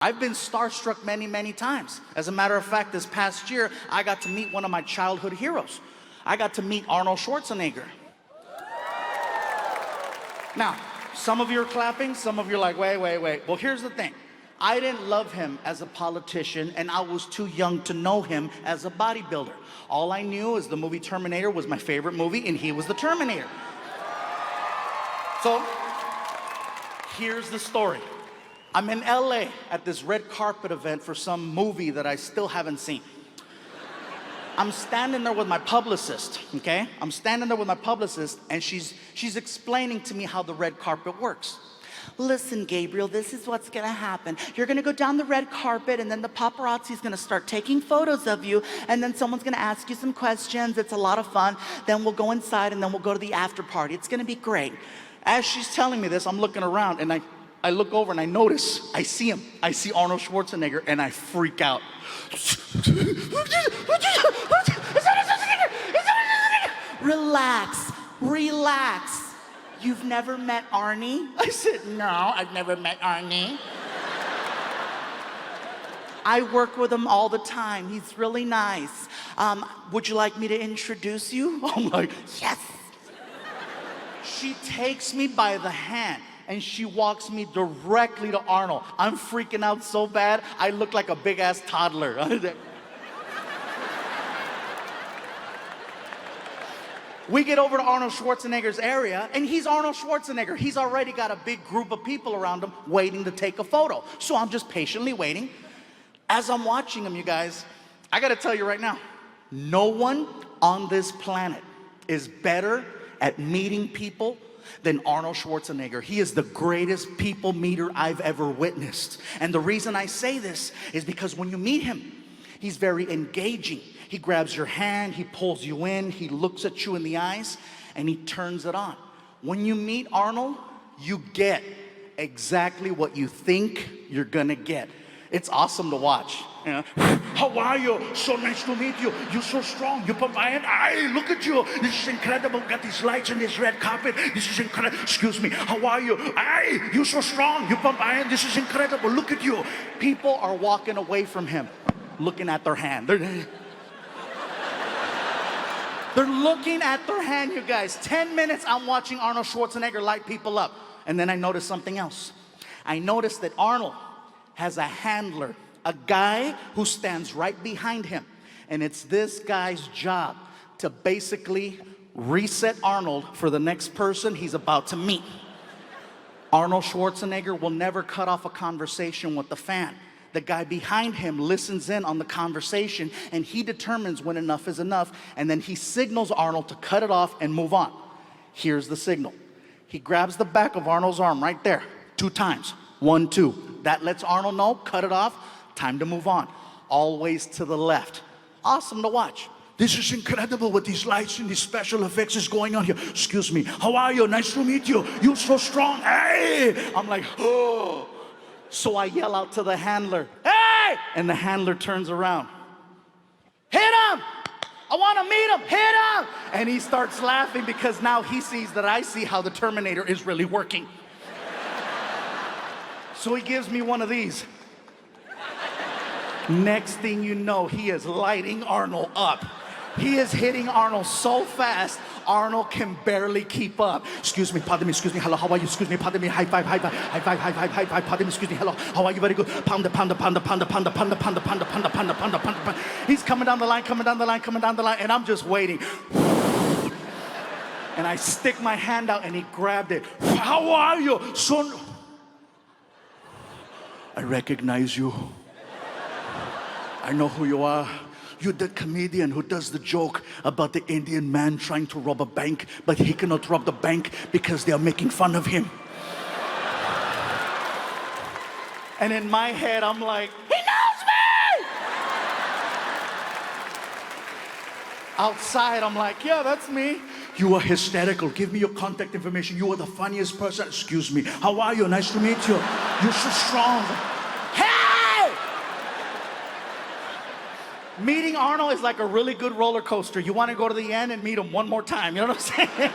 I've been starstruck many, many times. As a matter of fact, this past year, I got to meet one of my childhood heroes. I got to meet Arnold Schwarzenegger. Now, some of you are clapping, some of you are like, wait. Well, here's the thing. I didn't love him as a politician, and I was too young to know him as a bodybuilder. All I knew is the movie Terminator was my favorite movie, and he was the Terminator. So, here's the story. I'm in LA at this red carpet event for some movie that I still haven't seen. I'm standing there with my publicist, okay? I'm standing there with my publicist, and she's explaining to me how the red carpet works. Listen, Gabriel, this is what's gonna happen. You're gonna go down the red carpet, and then the paparazzi's gonna start taking photos of you, and then someone's gonna ask you some questions. It's a lot of fun. Then we'll go inside, and then we'll go to the after party. It's gonna be great. As she's telling me this, I'm looking around, and I look over and I notice, I see him. I see Arnold Schwarzenegger, and I freak out. Relax. You've never met Arnie? I said, no, I've never met Arnie. I work with him all the time. He's really nice. Would you like me to introduce you? I'm like, yes. She takes me by the hand and she walks me directly to Arnold. I'm freaking out so bad, I look like a big-ass toddler. We get over to Arnold Schwarzenegger's area, and he's Arnold Schwarzenegger. He's already got a big group of people around him waiting to take a photo. So I'm just patiently waiting. As I'm watching him, you guys, I gotta tell you right now, no one on this planet is better at meeting people than Arnold Schwarzenegger. He is the greatest people meter I've ever witnessed. And the reason I say this is because when you meet him, he's very engaging. He grabs your hand, he pulls you in, he looks at you in the eyes, and he turns it on. When you meet Arnold, you get exactly what you think you're gonna get. It's awesome to watch. You know? How are you? So nice to meet you. You're so strong. You put my hand. Hey, look at you. This is incredible. Got these lights and this red carpet. This is incredible. Excuse me. How are you? Hey, you're so strong. You put my hand. This is incredible. Look at you. People are walking away from him, looking at their hand. They're looking at their hand, you guys. 10 minutes I'm watching Arnold Schwarzenegger light people up. And then I noticed something else. I noticed that Arnold has a handler, a guy who stands right behind him. And it's this guy's job to basically reset Arnold for the next person he's about to meet. Arnold Schwarzenegger will never cut off a conversation with the fan. The guy behind him listens in on the conversation, and he determines when enough is enough, and then he signals Arnold to cut it off and move on. Here's the signal. He grabs the back of Arnold's arm right there, 2 times. 1, 2. That lets Arnold know, cut it off, time to move on. Always to the left. Awesome to watch. This is incredible with these lights and these special effects is going on here. Excuse me. How are you? Nice to meet you. You're so strong. Hey! I'm like, oh. So I yell out to the handler, hey! And the handler turns around. Hit him! I want to meet him. Hit him! And he starts laughing because now he sees that I see how the Terminator is really working. So he gives me one of these. Next thing you know, he is lighting Arnold up. He is hitting Arnold so fast, Arnold can barely keep up. Excuse me, pardon me, excuse me, hello, how are you? Excuse me, pardon me, high five, pardon me, excuse me, hello, how are you? Very good. Pound. He's coming down the line, and I'm just waiting. And I stick my hand out, and he grabbed it. How are you, son? I recognize you. I know who you are. You're the comedian who does the joke about the Indian man trying to rob a bank, but he cannot rob the bank because they are making fun of him. And in my head, I'm like, he knows me! Outside, I'm like, yeah, that's me. You are hysterical. Give me your contact information. You are the funniest person. Excuse me. How are you? Nice to meet you. You're so strong. Meeting Arnold is like a really good roller coaster. You want to go to the end and meet him one more time. You know what I'm saying?